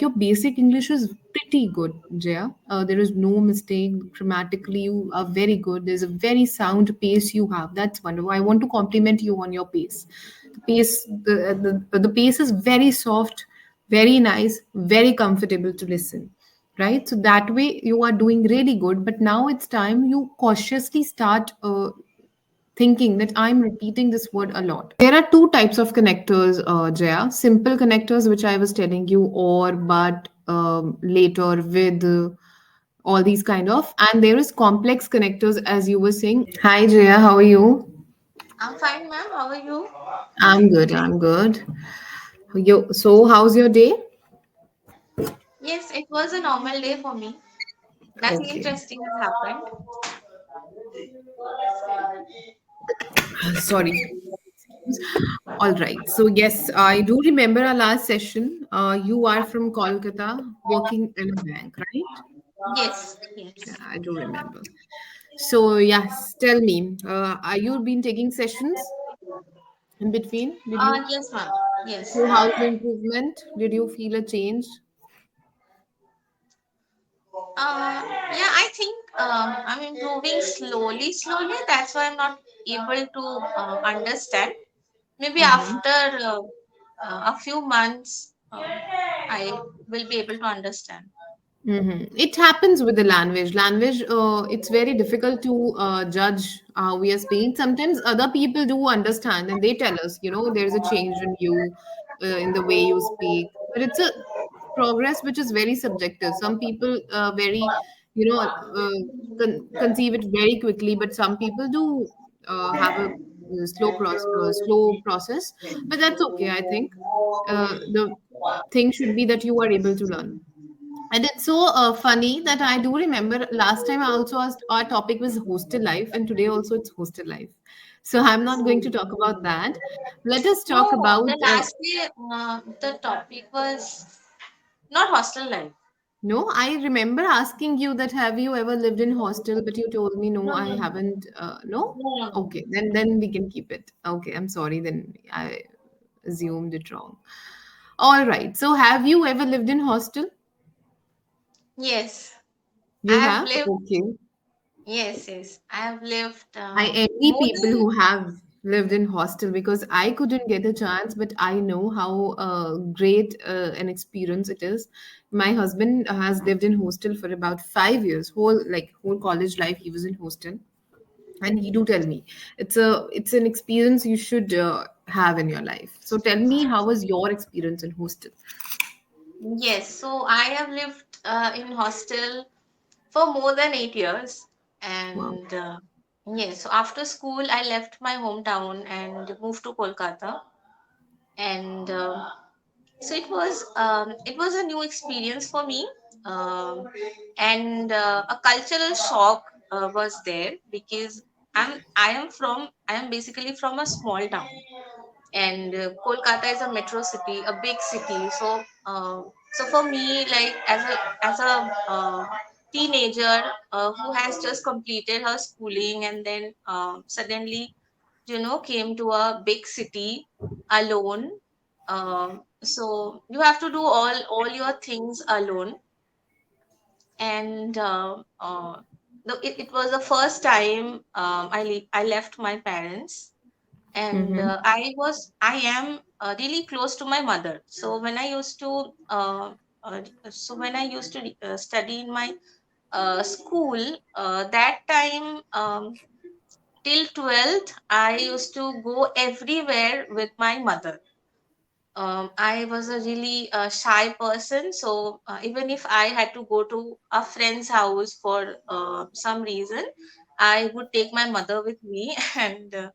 your basic English is pretty good, Jaya. There is no mistake. Grammatically, you are very good. There's a very sound pace you have. That's wonderful. I want to compliment you on your pace. The pace is very soft, very nice, very comfortable to listen. Right? So that way you are doing really good. But now it's time you cautiously start thinking that I'm repeating this word a lot. There are two types of connectors, Jaya. Simple connectors, which I was telling you, or, but, later, with, all these kind of. And there is complex connectors, as you were saying. Hi, Jaya, how are you? I'm fine, ma'am. How are you? I'm good, I'm good. So, how's your day? Yes, it was a normal day for me. Nothing Okay, interesting has happened. sorry. All right. So, yes, I do remember our last session. You are from Kolkata, working in a bank, right? Yes, Yeah, yes. I do remember. So, yes, tell me, are you been taking sessions in between? Did you? Yes, ma'am. Yes. So, how's the improvement? Did you feel a change? Yeah, I think I'm improving slowly, slowly. That's why I'm not able to understand. Maybe Mm-hmm. after a few months, I will be able to understand. Mm-hmm. It happens with the language. Language, it's very difficult to judge how we are speaking. Sometimes other people do understand and they tell us, there's a change in you, in the way you speak. But it's a progress which is very subjective. Some people very, conceive it very quickly, but some people do have a slow process. But that's okay, I think. The thing should be that you are able to learn. And it's so funny that I do remember last time I also asked our topic was hostel life, and today also it's hostel life. So I'm not going to talk about that. Let us talk No, about. the last day, the topic was not hostel life. No, I remember asking you that have you ever lived in hostel, but you told me no, No, I no, no, haven't. No. no, no, no. Okay, then we can keep it. Okay, I'm sorry. Then I assumed it wrong. All right. So have you ever lived in hostel? Yes, I You have have. lived. Okay. Yes, yes. I have lived I envy more people than. who have lived in hostel because I couldn't get a chance, but I know how great an experience it is. My husband has lived in hostel for about 5 years, whole college life he was in hostel, and he do tell me it's an experience you should have in your life. So tell me, how was your experience in hostel? Yes, so I have lived in hostel for more than 8 years. Wow. And yes, so after school, I left my hometown and moved to Kolkata. And so it was a new experience for me. Um, and a cultural shock was there because I am basically from a small town, and Kolkata is a metro city, a big city. So for me, like as a teenager who has just completed her schooling and then suddenly came to a big city alone. So you have to do all your things alone, and it was the first time I left my parents, and Mm-hmm. I am really close to my mother. So when I used to study in my school, that time, till 12th I used to go everywhere with my mother. I was a really shy person, so even if I had to go to a friend's house for some reason, I would take my mother with me, and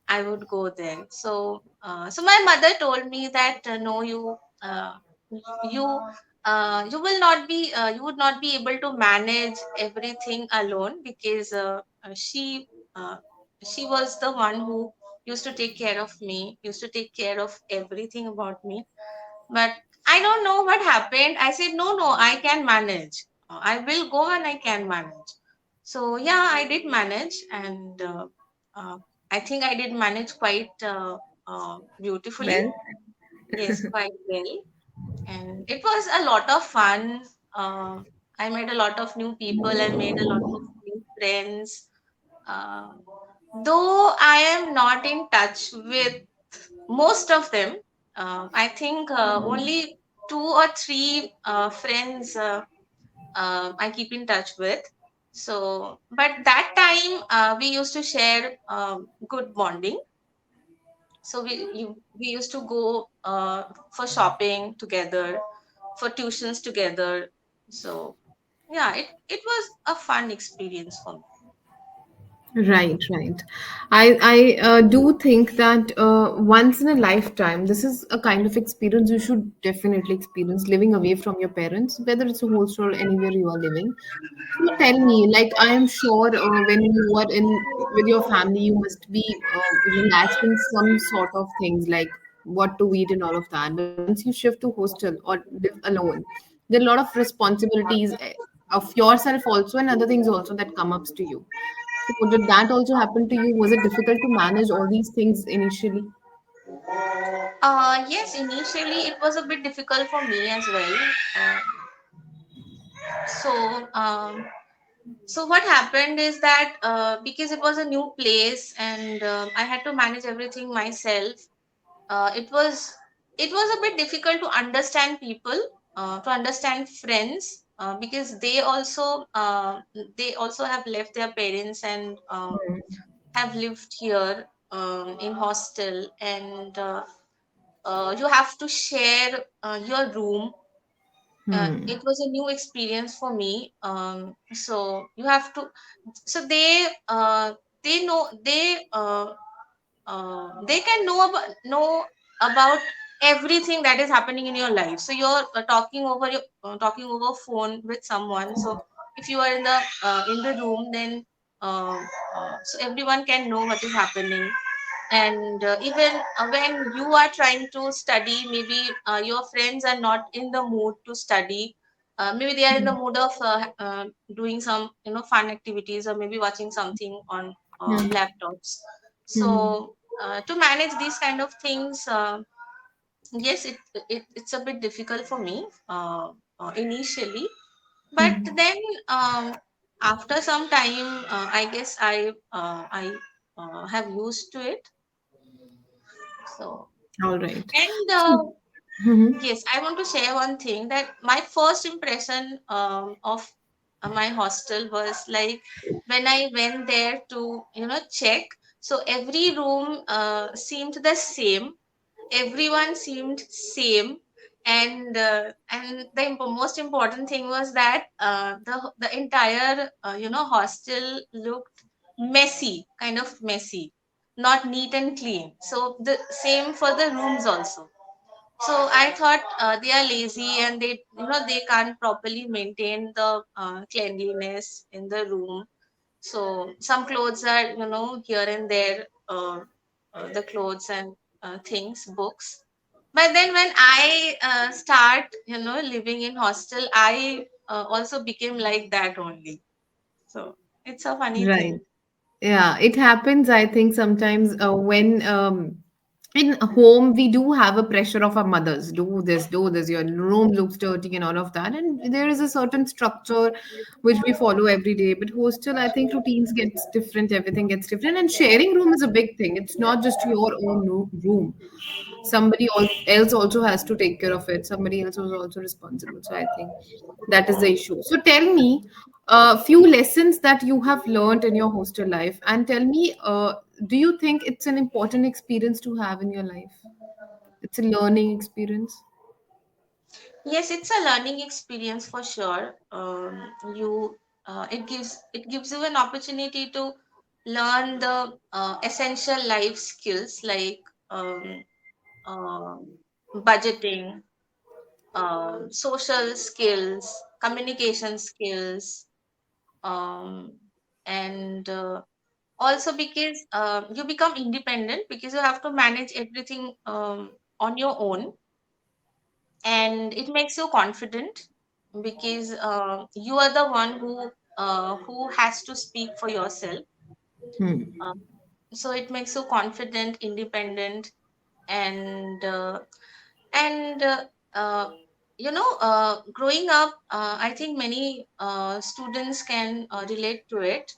I would go there. So my mother told me that no, you you will not be you would not be able to manage everything alone, because uh, she was the one who used to take care of me, used to take care of everything about me. But I don't know what happened. I said, no, no, I can manage. I will go and I can manage. So yeah, I did manage, and uh, I think I did manage quite beautifully. Well. Yes, quite well. and it was a lot of fun. Uh, I met a lot of new people and made a lot of new friends. Uh, though I am not in touch with most of them, I think only two or three friends I keep in touch with. So, but that time we used to share good bonding. So we used to go for shopping together, for tuitions together. So yeah, it was a fun experience for me. Right, right. I do think that once in a lifetime, this is a kind of experience you should definitely experience living away from your parents, whether it's a hostel or anywhere you are living. So tell me, like I am sure when you are in with your family, you must be relaxed in some sort of things like what to eat and all of that. But once you shift to hostel or live alone, there are a lot of responsibilities of yourself also and other things also that come up to you. So did that also happen to you? Was it difficult to manage all these things initially? Yes, initially it was a bit difficult for me as well. Uh, so um, so what happened is that because it was a new place and I had to manage everything myself, it was a bit difficult to understand people, to understand friends, because they also have left their parents and have lived here in hostel, and you have to share your room. Hmm. It was a new experience for me. So you have to. So they know they can know about everything that is happening in your life. So you're talking over phone with someone. So if you are in the room, then so everyone can know what is happening. And even when you are trying to study, maybe your friends are not in the mood to study. Maybe they are in the mood of doing some fun activities, or maybe watching something on Hmm. laptops. Hmm. So to manage these kind of things, yes, it's a bit difficult for me initially, but Hmm. then after some time, I guess I have used to it. So, All right. and So, mhm. yes, I want to share one thing, that my first impression of my hostel was like when I went there to check. So every room seemed the same, everyone seemed same, and the most important thing was that the entire hostel looked messy, kind of messy, not neat and clean. So the same for the rooms also. So I thought they are lazy, and they can't properly maintain the cleanliness in the room. So some clothes are here and there, the clothes and things, books. But then when I start living in hostel, I also became like that only. So it's a funny Right. thing. Yeah, it happens, I think, sometimes when in home we do have a pressure of our mothers. Do this, your room looks dirty and all of that. And there is a certain structure which we follow every day. But hostel, I think routines gets different, everything gets different. And sharing room is a big thing. It's not just your own room. Somebody else also has to take care of it. Somebody else was also responsible. So I think that is the issue. So tell me a few lessons that you have learned in your hostel life, and tell me, do you think it's an important experience to have in your life? It's a learning experience. Yes, it's a learning experience for sure. You it gives you an opportunity to learn the essential life skills like um, uh, budgeting, social skills, communication skills, um, and also because you become independent, because you have to manage everything on your own, and it makes you confident, because you are the one who has to speak for yourself. Hmm. uh, so it makes you confident, independent, and uh, growing up, I think many students can relate to it.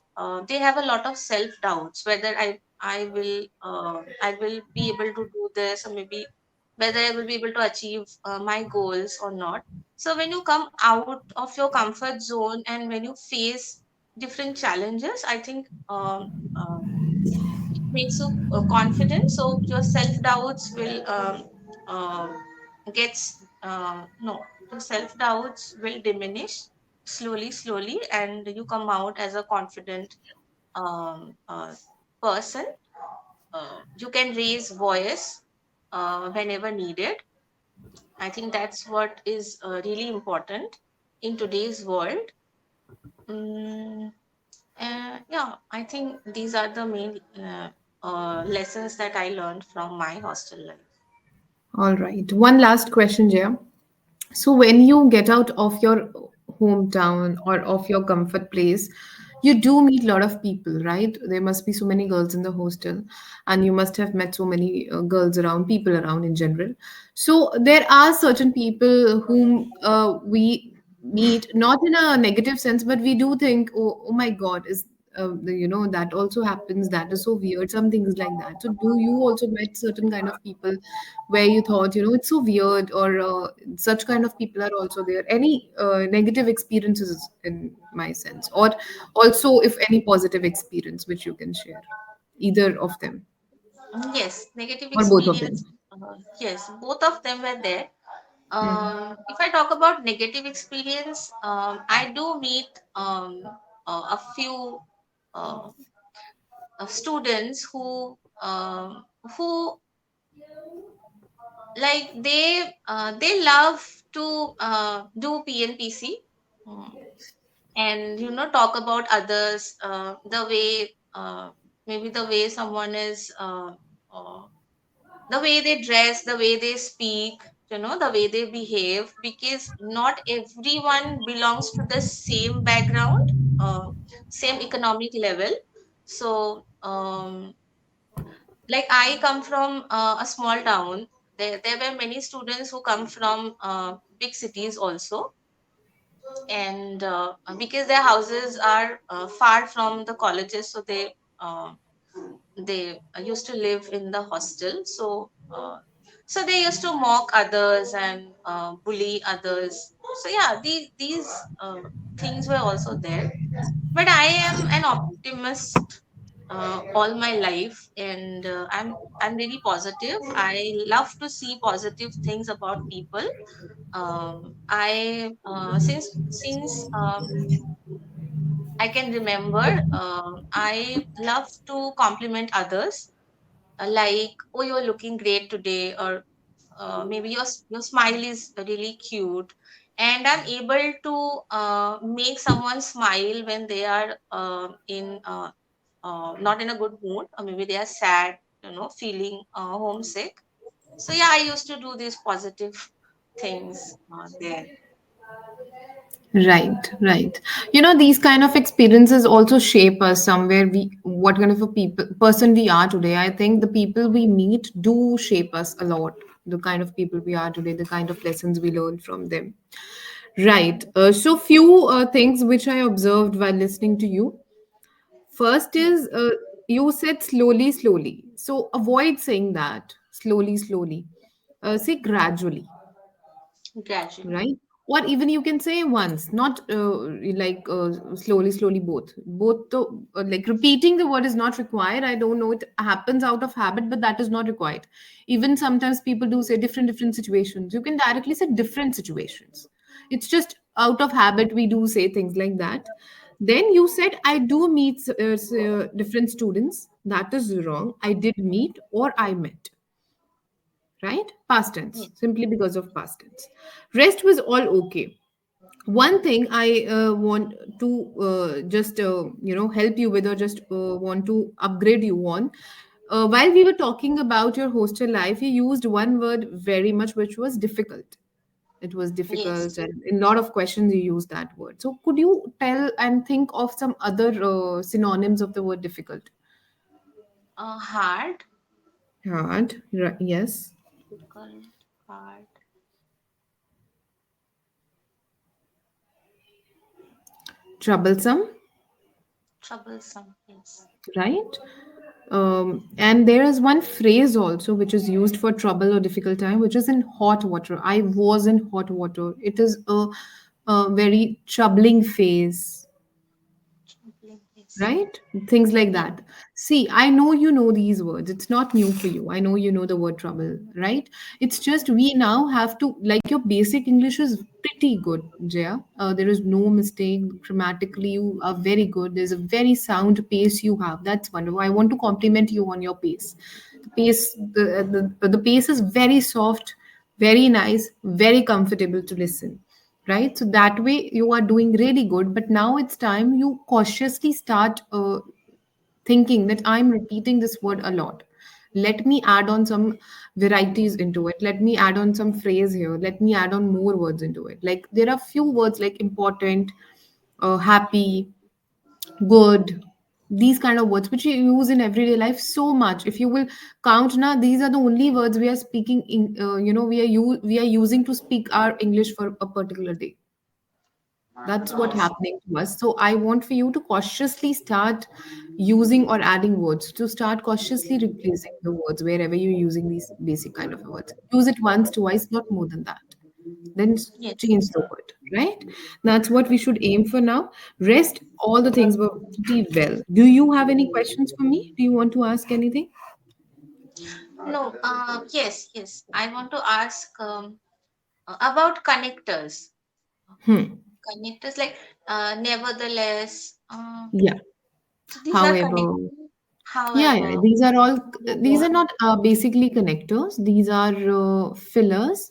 They have a lot of self doubts whether I will be able to do this, or maybe whether I will be able to achieve my goals or not. So when you come out of your comfort zone and when you face different challenges, I think it makes you confident. So your self doubts will gets no the self doubts will diminish slowly, and you come out as a confident person. You can raise voice whenever needed. I think that's what is really important in today's world. Mm, yeah, I think these are the main lessons that I learned from my hostel life. All right. One last question, Jaya. So when you get out of your hometown or of your comfort place, you do meet a lot of people, right? There must be so many girls in the hostel, and you must have met so many girls around, people around in general. So there are certain people whom we meet, not in a negative sense, but we do think, oh my God, is that also happens. That is so weird. Some things like that. So do you also met certain kind of people where you thought, it's so weird, or such kind of people are also there? Any negative experiences in my sense, or also if any positive experience which you can share, either of them Yes, negative or both of experience. them? Yes, both of them were there. Hmm. If I talk about negative experience, I do meet a few uh, students who like they love to do PNPC, mm, and talk about others, the way maybe the way someone is uh, the way they dress, the way they speak, the way they behave, because not everyone belongs to the same background, same economic level. So like I come from a small town. There were many students who come from big cities also, and because their houses are far from the colleges, so uh, they used to live in the hostel. So they used to mock others and bully others. So yeah, these things were also there. But I am an optimist all my life, and I'm really positive. I love to see positive things about people. I since I can remember, I love to compliment others, like, oh, you're looking great today, or maybe your smile is really cute, and I'm able to make someone smile when they are in not in a good mood, or maybe they are sad, feeling homesick. So yeah, I used to do these positive things there. Right, right. These kind of experiences also shape us somewhere. What kind of a person we are today. I think the people we meet do shape us a lot. The kind of people we are today, the kind of lessons we learn from them. Right. So few things which I observed while listening to you. First Yes, is you said slowly, slowly. So avoid saying that slowly, slowly. Say gradually, gradually. right? Or even you can say once, not like slowly, slowly, both the like repeating the word is not required. I don't know, it happens out of habit, but that is not required. Even sometimes people do say different situations. You can directly say different situations. It's just out of habit we do say things like that. Then you said I do meet different students. That is wrong. I did meet or I met, right? Past tense, Yes. simply because of past tense. Rest was all okay. One thing I want to just help you with, or just want to upgrade you on. While we were talking about your hostel life, you used one word very much, which was difficult. It was difficult, Yes. and in a lot of questions you used that word. So could you tell and think of some other synonyms of the word difficult? Hard. Hard, yes. Difficult. Hard. troublesome, Troublesome. Yes. right? And there is one phrase also which is used for trouble or difficult time, which is in hot water. I was in hot water. It is a very troubling phase, Troubling. Yes. right? Things like Yes. that. See, I know you know these words. It's not new for you. I know you know the word trouble, right? It's just we now have to, like, your basic English is pretty good, Jaya. There is no mistake. Grammatically, you are very good. There's a very sound pace you have. That's wonderful. I want to compliment you on your pace. The pace is very soft, very nice, very comfortable to listen, right? So that way you are doing really good. But now it's time you cautiously start thinking that I'm repeating this word a lot. Let me add on some varieties into it. Let me add on some phrase here. Let me add on more words into it. Like there are few words like important, happy, good, these kind of words which you use in everyday life so much. If you will count now, these are the only words we are speaking in, we are using to speak our English for a particular day. That's what Yes. happening to us. So I want for you to cautiously start using or adding words, to start cautiously replacing the words wherever you're using these basic kind of words. Use it once, twice, not more than that. Then Yes. change the word, right? That's what we should aim for now. Rest, all the things were pretty well. Do you have any questions for me? Do you want to ask anything? No. Yes. Yes. I want to ask about connectors. Hmm. Connectors like nevertheless. Yeah. So these are However, connectors. yeah, However. these are all, these are However. not basically connectors. These are fillers.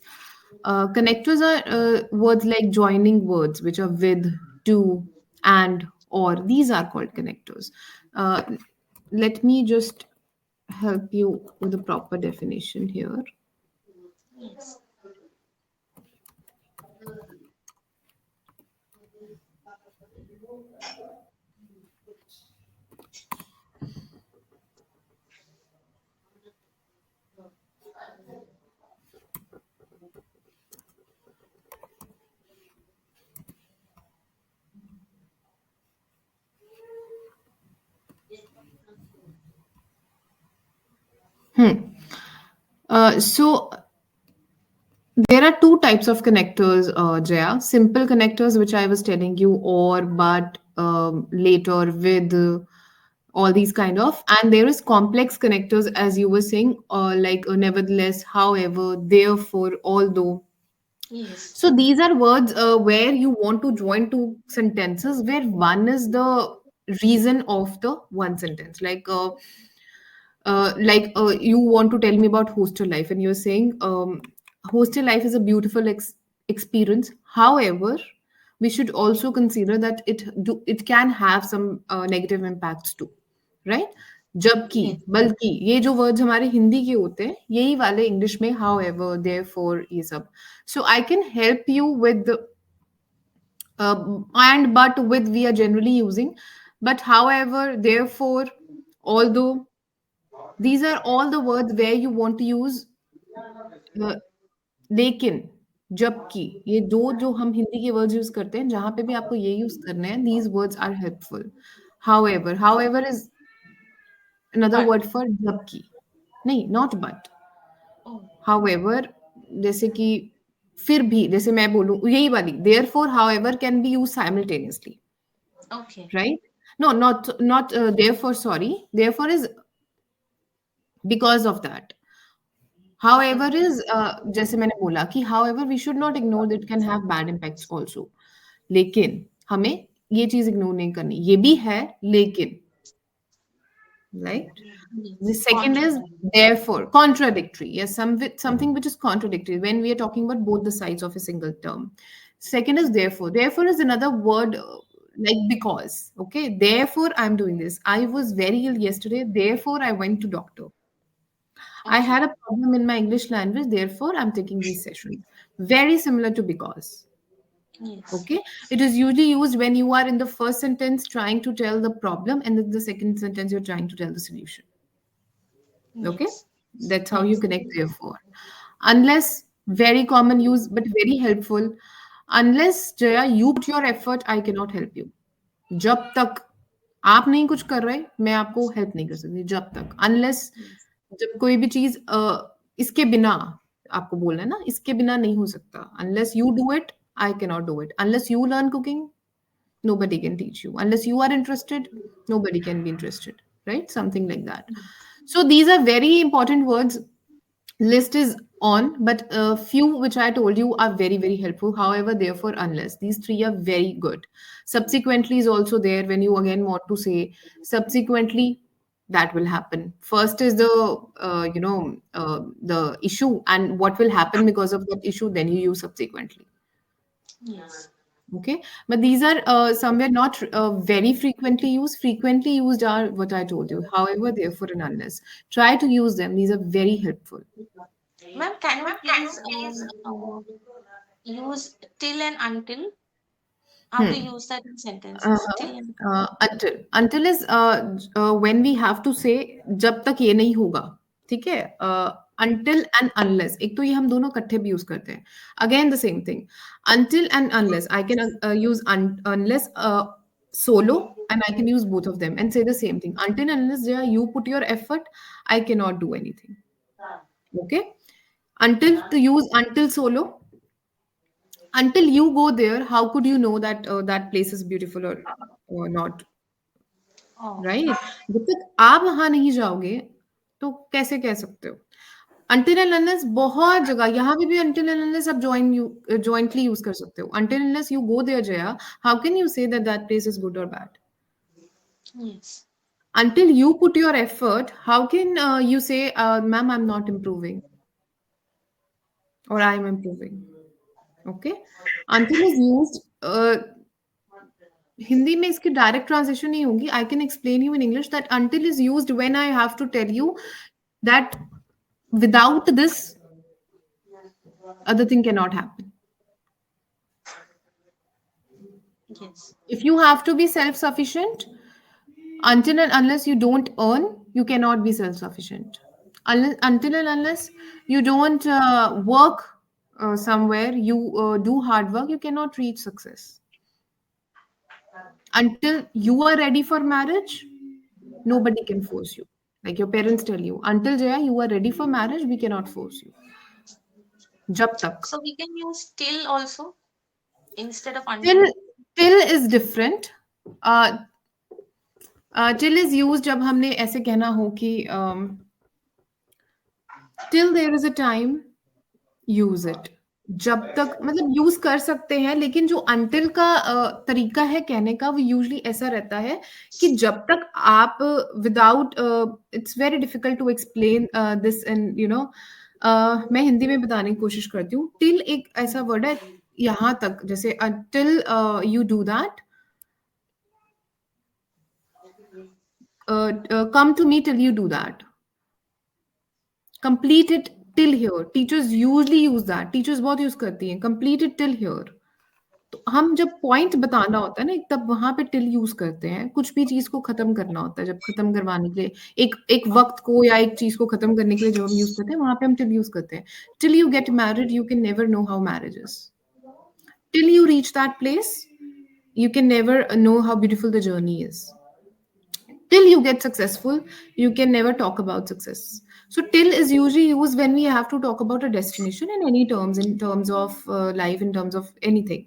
Connectors are words like joining words, which are with, to, and, or. These are called connectors. Uh, Let me just help you with the proper definition here. Yes. So there are two types of connectors, Jaya. Simple connectors, which I was telling you, or, but, later, with, all these kind of. And there is complex connectors, as you were saying, like nevertheless, however, therefore, although. Yes. So these are words where you want to join two sentences, where one is the reason of the one sentence. You want to tell me about hostel life, and you're saying hostel life is a beautiful experience. However, we should also consider that it can have some negative impacts too, right? जबकि Yes. बल्कि ये जो words हमारे हिंदी के होते हैं यही वाले इंग्लिश में however therefore ये सब. So I can help you with the and but with we are generally using, but however therefore although, these are all the words where you want to use uh, लेकिन, जबकि, ये दो जो हम हिंदी के words use करते हैं जहां पे भी आपको ये यूज करने हैं, these words are helpful. However is another But. word for जबकि. नहीं, not but. Oh. However, जैसे कि फिर भी, जैसे मैं बोलूं यही वाली therefore however can be used simultaneously, Okay. right? No, not therefore, sorry, therefore is because of that. However Okay. is जैसे मैंने बोला कि however we should not ignore that it can have bad impacts also. लेकिन हमें ये चीज ignore नहीं करनी, ये भी है लेकिन, right? The Yes. second is Contradict. therefore, contradictory. Yes, something which is contradictory when we are talking about both the sides of a single term. Second is therefore. Therefore is another word like because. Okay, therefore I'm doing this. I was very ill yesterday. Therefore I went to doctor. I Okay. had a problem in my English language. Therefore I'm taking these sessions. Very similar to because. Yes. Okay, it is usually used when you are in the first sentence trying to tell the problem, and in the second sentence you're trying to tell the solution. Okay, Yes. that's how you Yes. connect therefore. Unless, very common use but very helpful. Unless Jaya, you put your effort, I cannot help you. जब तक आप नहीं कुछ कर रहे, मैं आपको help नहीं कर सकती जब तक, अनलेस Yes. जब कोई भी चीज़ इसके बिना आपको बोलना है ना, इसके बिना नहीं हो सकता। Unless you do it, I can not do it. Unless you learn cooking, nobody can teach you. Unless you are interested, nobody can be interested, right? Something like that. So these are very important words. List is on, but a few which I told you are very very helpful. However, therefore, unless these three are very good. Subsequently is also there when you again want to say subsequently. That will happen. First is the the issue and what will happen because of that issue. Then you use subsequently. Yes. Okay, but these are somewhere not very frequently used. Frequently used are what I told you. However, therefore, and unless, try to use them. These are very helpful. Ma'am, can you please use till and until? How to Hmm. use that in sentences? Uh-huh. Till and Until is when we have to say जब तक ये नहीं होगा, ठीक है? Until and unless, एक तो ये हम दोनों इकट्ठे भी यूज करते हैं. Again the same thing. Until and unless, I can use unless solo, and I can use both of them and say the same thing. Until and unless Jaya, you put your effort, I cannot do anything. Okay? Until to use until solo, until you go there, how could you know that that place is beautiful or not? oh, right? जब तक आप वहाँ नहीं जाओगे, तो कैसे कह सकते हो? अनटिल एंड अनलेस बहुत जगह यहाँ पे भी अनटिल एंड अनलेस आप जॉइंटली यूज़ कर सकते हो। Until unless you go there जया, how can you say that that place is good और bad? yes. Until you put your effort, how can you say, "Ma'am, I'm not improving," or "I am improving." Okay? Until is used Hindi में इसकी direct translation नहीं होगी। I can explain you in English that until is used when I have to tell you that without this, other thing cannot happen. Yes. If you have to be self sufficient, until and unless you don't earn, you cannot be self sufficient. Until and unless you don't work somewhere, you do hard work, you cannot reach success. Until you are ready for marriage, nobody can force you. Like your parents tell you, until Jaya, you are ready for marriage, we cannot force you. Jab tak. So we can use till also instead of Till, until. till is different. Uh, till is used जब हमने ऐसे कहना हो कि till there is a time, use it. जब तक मतलब use कर सकते हैं, लेकिन जो until का तरीका है कहने का वो यूजली ऐसा रहता है कि जब तक आप without it's very difficult to explain this and मैं हिंदी में बताने की कोशिश करती हूँ। टिल एक ऐसा वर्ड है, यहाँ तक, जैसे till you do that, come to me till you do that, complete it till here. Teachers usually use that, teachers बहुत यूज करती हैं, complete it till here. तो हम जब पॉइंट बताना होता है ना, तब वहां पे टिल यूज करते हैं। कुछ भी चीज को खत्म करना होता है, जब खत्म करवाने के लिए एक एक वक्त को या एक चीज को खत्म करने के लिए जब हम यूज करते हैं, वहां पे हम टिल यूज करते हैं। Till you get married you can never know how marriage is, till you reach that place you can never know how beautiful the journey is. Till you get successful, you can never talk about success. So till is usually used when we have to talk about a destination in any terms, in terms of life, in terms of anything.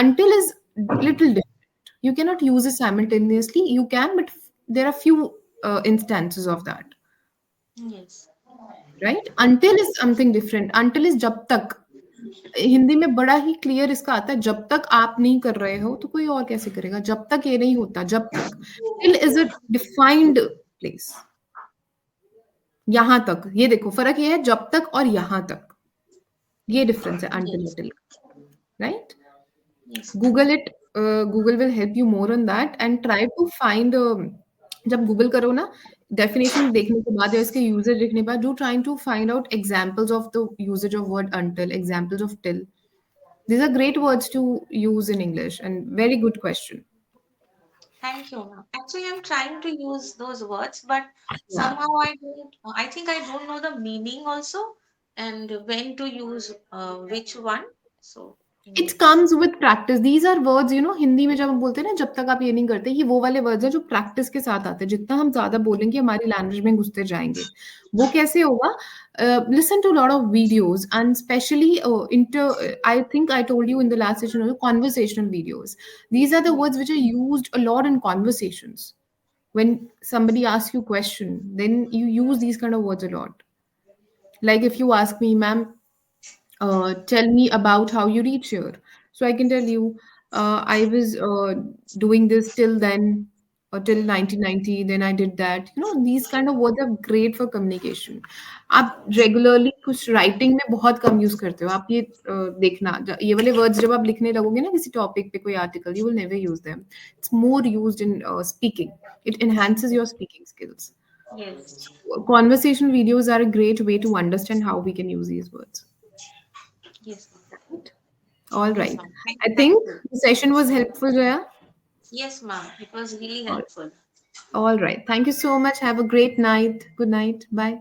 Until is little different. You cannot use it simultaneously. You can, but there are few instances of that, Yes. right? Until is something different. Until is जब तक। हिंदी में बड़ा ही clear इसका आता है, जब तक आप नहीं कर रहे हो तो कोई और कैसे करेगा? जब तक ये नहीं होता, जब तक। Till is a defined place. यहाँ तक, ये देखो फर्क ये है, जब तक और यहाँ तक, ये डिफरेंस है अंटिल और Yes. Till, right? Yes. Google it, Google will help you more on that and try to find, जब गूगल करो ना, डेफिनेशन देखने के बाद या इसके यूजेज देखने के बाद, do trying to find out examples of the usage of word until, examples of till. These are great words to use in English and very good question. Thank you, ma'am. Actually, I'm trying to use those words, but Yeah. somehow I don't. I think I don't know the meaning also, and when to use which one. So. It Yes. Comes with practice, these are words, Hindi में जब हम बोलते हैं ना, जब तक आप ये नहीं करते, ये वो वाले वर्ड्स हैं जो प्रैक्टिस के साथ आते हैं, जितना हम ज्यादा बोलेंगे हमारी लैंग्वेज में घुसते जाएंगे। वो कैसे होगा? Listen to lot of videos and specially inter, I think I told you in the last session, conversational videos, these are the Yes. words which are used a lot in conversations. When somebody asks you question, then you use these kind of words a lot. Like if you ask me, ma'am, tell me about how you reach here. So I can tell you, I was doing this till then, or till 1990, then I did that. These kind of words are great for communication. आप regularly कुछ writing में बहुत कम use करते हो, आप ये देखना, ये वाले वर्ड्स जब आप लिखने लगोगे ना किसी टॉपिक पे कोई article, you will never use them. It's more used in speaking, it enhances your speaking skills. Yes. Conversation videos are a great way to understand how we can use these words. Yes. Right? All Yes, right. ma'am. I Thank think you. the session was helpful, Jaya. Yes, ma'am. It was really All helpful. all right. Thank you so much. Have a great night. Good night. Bye.